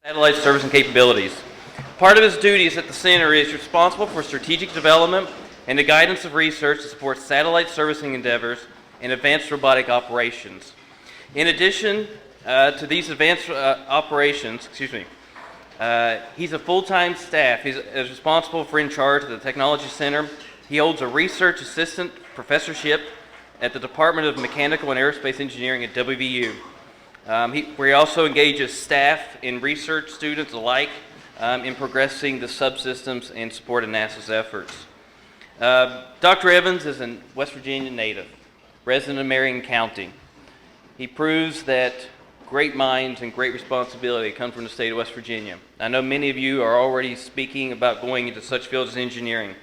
Satellite servicing capabilities. Part of his duties at the center is responsible for strategic development and the guidance of research to support satellite servicing endeavors and advanced robotic operations. In addition to these advanced operations, he's a full-time staff. He's responsible for in charge of the Technology Center. He holds a research assistant professorship at the Department of Mechanical and Aerospace Engineering at WVU. Where he also engages staff and research students alike in progressing the subsystems and support of NASA's efforts. Dr. Evans is a West Virginia native, resident of Marion County. He proves that great minds and great responsibility come from the state of West Virginia. I know many of you are already speaking about going into such fields as engineering.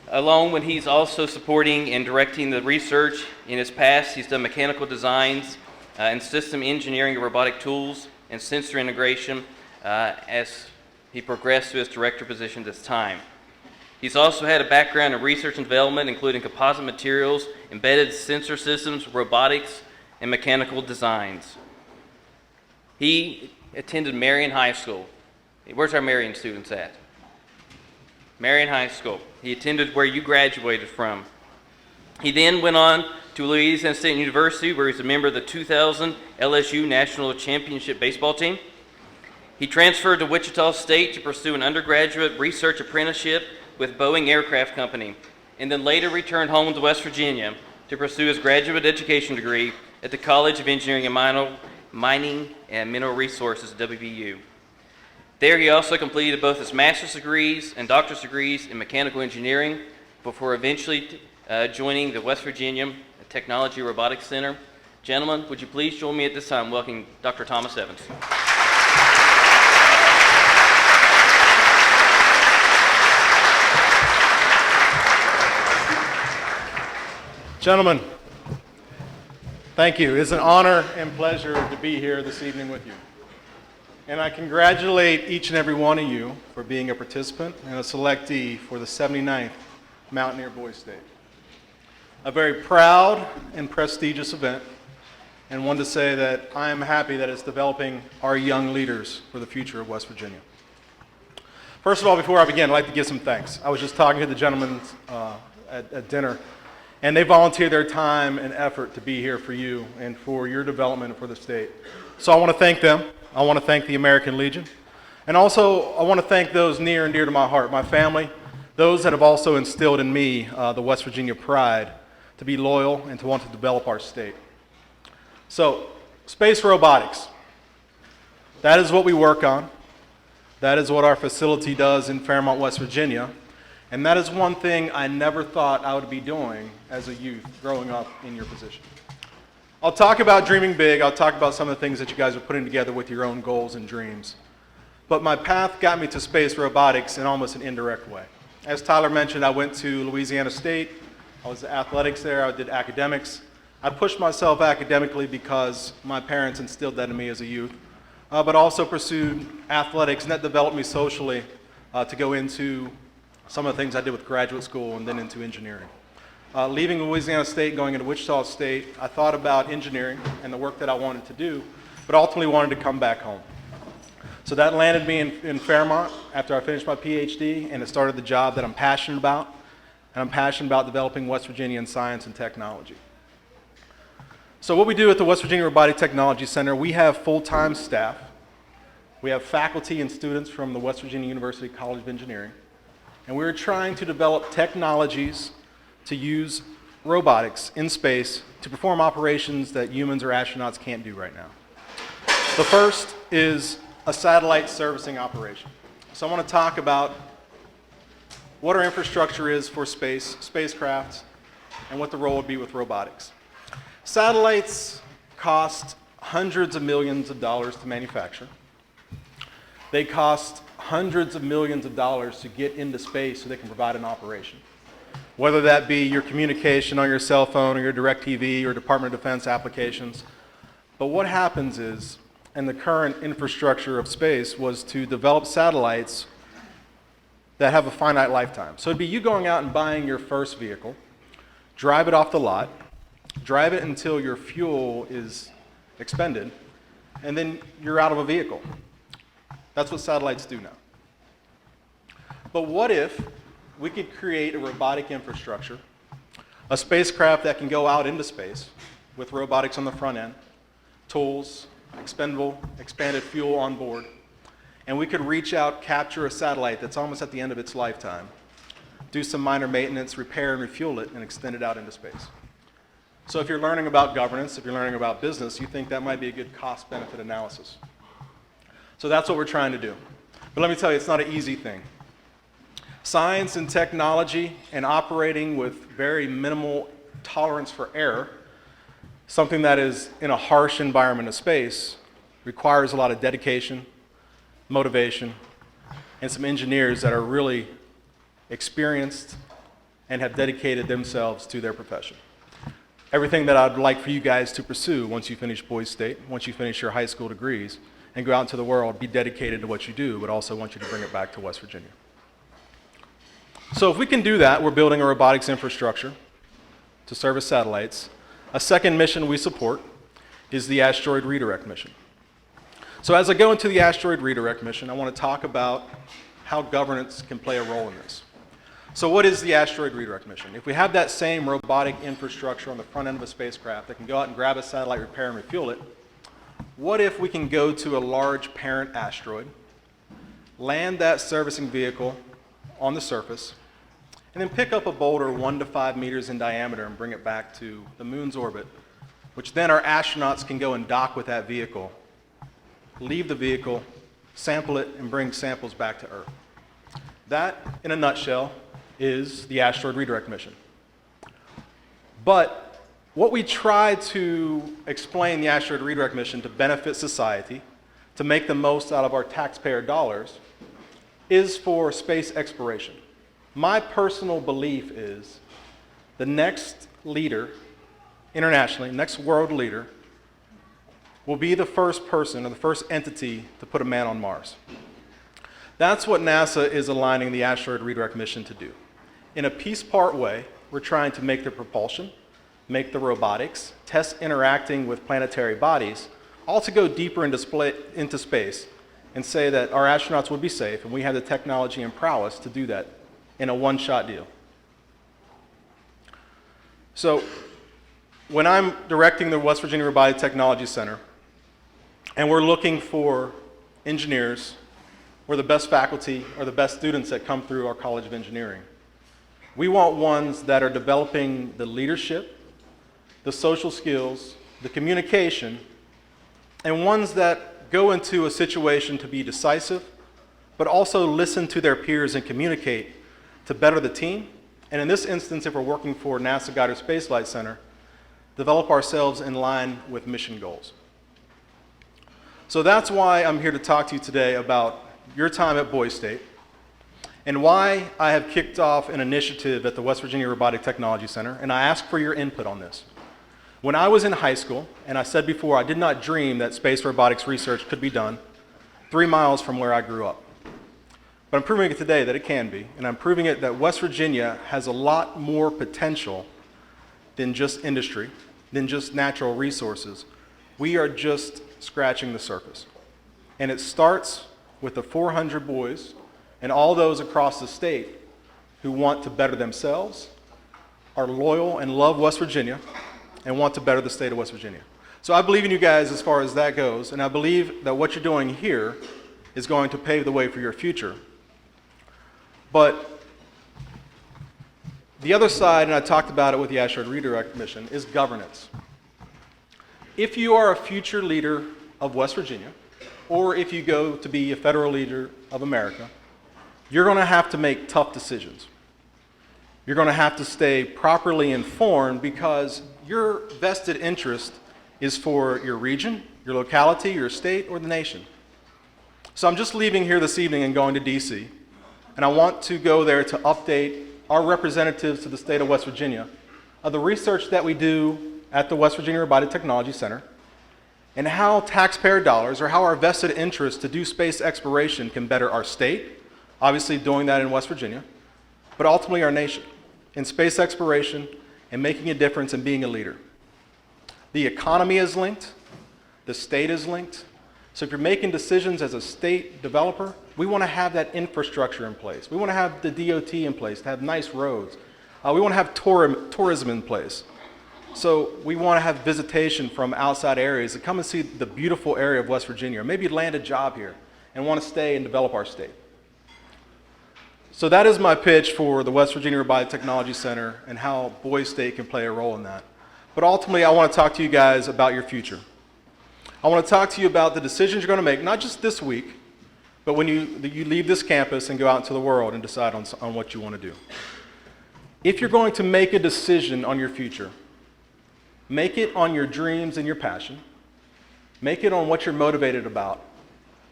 Along with he's also supporting and directing the research. In his past, he's done mechanical designs and system engineering of robotic tools and sensor integration as he progressed to his director position this time. He's also had a background in research and development, including composite materials, embedded sensor systems, robotics, and mechanical designs. He attended Marion High School. Where's our Marion students at? Marion High School. He attended where you graduated from. He then went on to Louisiana State University, where he's a member of the 2000 LSU National Championship baseball team. He transferred to Wichita State to pursue an undergraduate research apprenticeship with Boeing Aircraft Company, and then later returned home to West Virginia to pursue his graduate education degree at the College of Engineering and Mining and Mineral Resources at WVU. There he also completed both his master's degrees and doctorate degrees in mechanical engineering before eventually joining the West Virginia Technology Robotics Center. Gentlemen, would you please join me at this time welcoming Dr. Thomas Evans. Gentlemen, thank you. It's an honor and pleasure to be here this evening with you. And I congratulate each and every one of you for being a participant and a selectee for the 79th Mountaineer Boys State. A very proud and prestigious event, and one to say that I am happy that it's developing our young leaders for the future of West Virginia. First of all, before I begin, I'd like to give some thanks. I was just talking to the gentlemen at dinner, and they volunteered their time and effort to be here for you and for your development and for the state. So I want to thank them. I want to thank the American Legion. And also, I want to thank those near and dear to my heart, my family, those that have also instilled in me the West Virginia pride to be loyal and to want to develop our state. So, space robotics. That is what we work on. That is what our facility does in Fairmont, West Virginia. And that is one thing I never thought I would be doing as a youth growing up in your position. I'll talk about dreaming big. I'll talk about some of the things that you guys are putting together with your own goals and dreams. But my path got me to space robotics in almost an indirect way. As Tyler mentioned, I went to Louisiana State. I was in athletics there. I did academics. I pushed myself academically because my parents instilled that in me as a youth, but also pursued athletics, and that developed me socially to go into some of the things I did with graduate school and then into engineering. Leaving Louisiana State, going into Wichita State, I thought about engineering and the work that I wanted to do, but ultimately wanted to come back home. So that landed me in Fairmont after I finished my PhD, and it started the job that I'm passionate about, and I'm passionate about developing West Virginian science and technology. So what we do at the West Virginia Robotic Technology Center, we have full-time staff. We have faculty and students from the West Virginia University College of Engineering, and we're trying to develop technologies to use robotics in space to perform operations that humans or astronauts can't do right now. The first is a satellite servicing operation. So I want to talk about what our infrastructure is for spacecraft, and what the role would be with robotics. Satellites cost hundreds of millions of dollars to manufacture. They cost hundreds of millions of dollars to get into space so they can provide an operation. Whether that be your communication on your cell phone or your DirecTV or Department of Defense applications. But what happens is, and the current infrastructure of space was to develop satellites that have a finite lifetime. So it'd be you going out and buying your first vehicle, drive it off the lot, drive it until your fuel is expended, and then you're out of a vehicle. That's what satellites do now. But what if we could create a robotic infrastructure, a spacecraft that can go out into space with robotics on the front end, tools, expanded fuel on board, and we could reach out, capture a satellite that's almost at the end of its lifetime, do some minor maintenance, repair and refuel it, and extend it out into space. So if you're learning about governance, if you're learning about business, you think that might be a good cost-benefit analysis. So that's what we're trying to do. But let me tell you, it's not an easy thing. Science and technology and operating with very minimal tolerance for error, something that is in a harsh environment of space, requires a lot of dedication, motivation, and some engineers that are really experienced and have dedicated themselves to their profession. Everything that I'd like for you guys to pursue once you finish Boise State, once you finish your high school degrees, and go out into the world, be dedicated to what you do, but also want you to bring it back to West Virginia. So if we can do that, we're building a robotics infrastructure to service satellites. A second mission we support is the asteroid redirect mission. So as I go into the asteroid redirect mission, I want to talk about how governance can play a role in this. So what is the asteroid redirect mission? If we have that same robotic infrastructure on the front end of a spacecraft that can go out and grab a satellite, repair and refuel it, what if we can go to a large parent asteroid, land that servicing vehicle on the surface, and then pick up a boulder 1 to 5 meters in diameter and bring it back to the moon's orbit, which then our astronauts can go and dock with that vehicle, leave the vehicle, sample it, and bring samples back to Earth. That, in a nutshell, is the asteroid redirect mission. But what we try to explain the asteroid redirect mission to benefit society, to make the most out of our taxpayer dollars, is for space exploration. My personal belief is the next leader, internationally, next world leader, will be the first person or the first entity to put a man on Mars. That's what NASA is aligning the asteroid redirect mission to do. In a piece-part way, we're trying to make the propulsion, make the robotics, test interacting with planetary bodies, all to go deeper into space and say that our astronauts would be safe and we have the technology and prowess to do that in a one-shot deal. So when I'm directing the West Virginia Robotic Technology Center and we're looking for engineers or the best faculty or the best students that come through our College of Engineering, we want ones that are developing the leadership, the social skills, the communication, and ones that go into a situation to be decisive, but also listen to their peers and communicate to better the team. And in this instance, if we're working for NASA Goddard Space Flight Center, develop ourselves in line with mission goals. So that's why I'm here to talk to you today about your time at Boise State and why I have kicked off an initiative at the West Virginia Robotic Technology Center, and I ask for your input on this. When I was in high school, and I said before, I did not dream that space robotics research could be done 3 miles from where I grew up. But I'm proving it today that it can be, and I'm proving it that West Virginia has a lot more potential than just industry, than just natural resources. We are just scratching the surface. And it starts with the 400 boys and all those across the state who want to better themselves, are loyal and love West Virginia, and want to better the state of West Virginia. So I believe in you guys as far as that goes, and I believe that what you're doing here is going to pave the way for your future. But the other side, and I talked about it with the asteroid redirect mission, is governance. If you are a future leader of West Virginia, or if you go to be a federal leader of America, you're going to have to make tough decisions. You're going to have to stay properly informed because your vested interest is for your region, your locality, your state, or the nation. So I'm just leaving here this evening and going to DC, and I want to go there to update our representatives to the state of West Virginia of the research that we do at the West Virginia Robotic Technology Center and how taxpayer dollars or how our vested interest to do space exploration can better our state, obviously doing that in West Virginia, but ultimately our nation in space exploration and making a difference and being a leader. The economy is linked, the state is linked, So if you're making decisions as a state developer, we want to have that infrastructure in place. We want to have the DOT in place to have nice roads. We want to have tourism in place. So we want to have visitation from outside areas to come and see the beautiful area of West Virginia, or maybe land a job here and want to stay and develop our state. So that is my pitch for the West Virginia Robotic Technology Center and how Boise State can play a role in that. But ultimately, I want to talk to you guys about your future. I want to talk to you about the decisions you're going to make, not just this week, but when you leave this campus and go out into the world and decide on what you want to do. If you're going to make a decision on your future, make it on your dreams and your passion. Make it on what you're motivated about.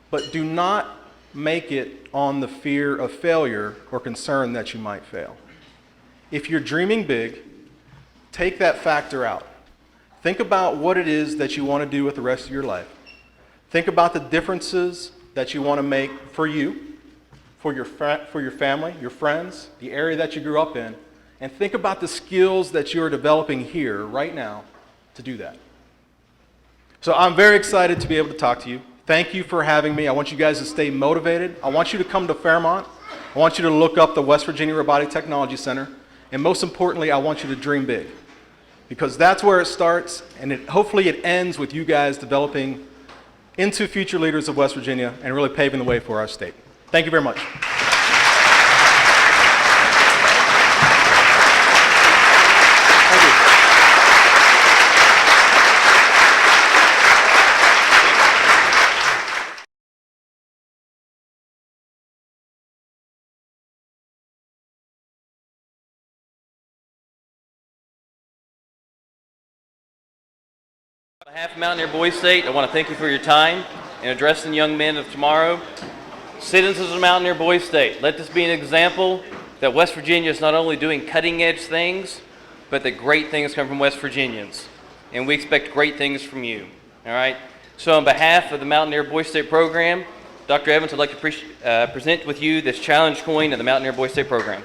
But do not make it on the fear of failure or concern that you might fail. If you're dreaming big, take that factor out. Think about what it is that you want to do with the rest of your life. Think about the differences that you want to make for you, for your family, your friends, the area that you grew up in, and think about the skills that you are developing here right now to do that. So I'm very excited to be able to talk to you. Thank you for having me. I want you guys to stay motivated. I want you to come to Fairmont. I want you to look up the West Virginia Robotic Technology Center. And most importantly, I want you to dream big. Because that's where it starts, and hopefully it ends with you guys developing into future leaders of West Virginia and really paving the way for our state. Thank you very much. On behalf of Mountaineer Boise State, I want to thank you for your time in addressing the young men of tomorrow. Citizens of Mountaineer Boise State, let this be an example that West Virginia is not only doing cutting-edge things, but that great things come from West Virginians. And we expect great things from you. All right? So on behalf of the Mountaineer Boise State program, Dr. Evans, I'd like to present with you this challenge coin of the Mountaineer Boise State program.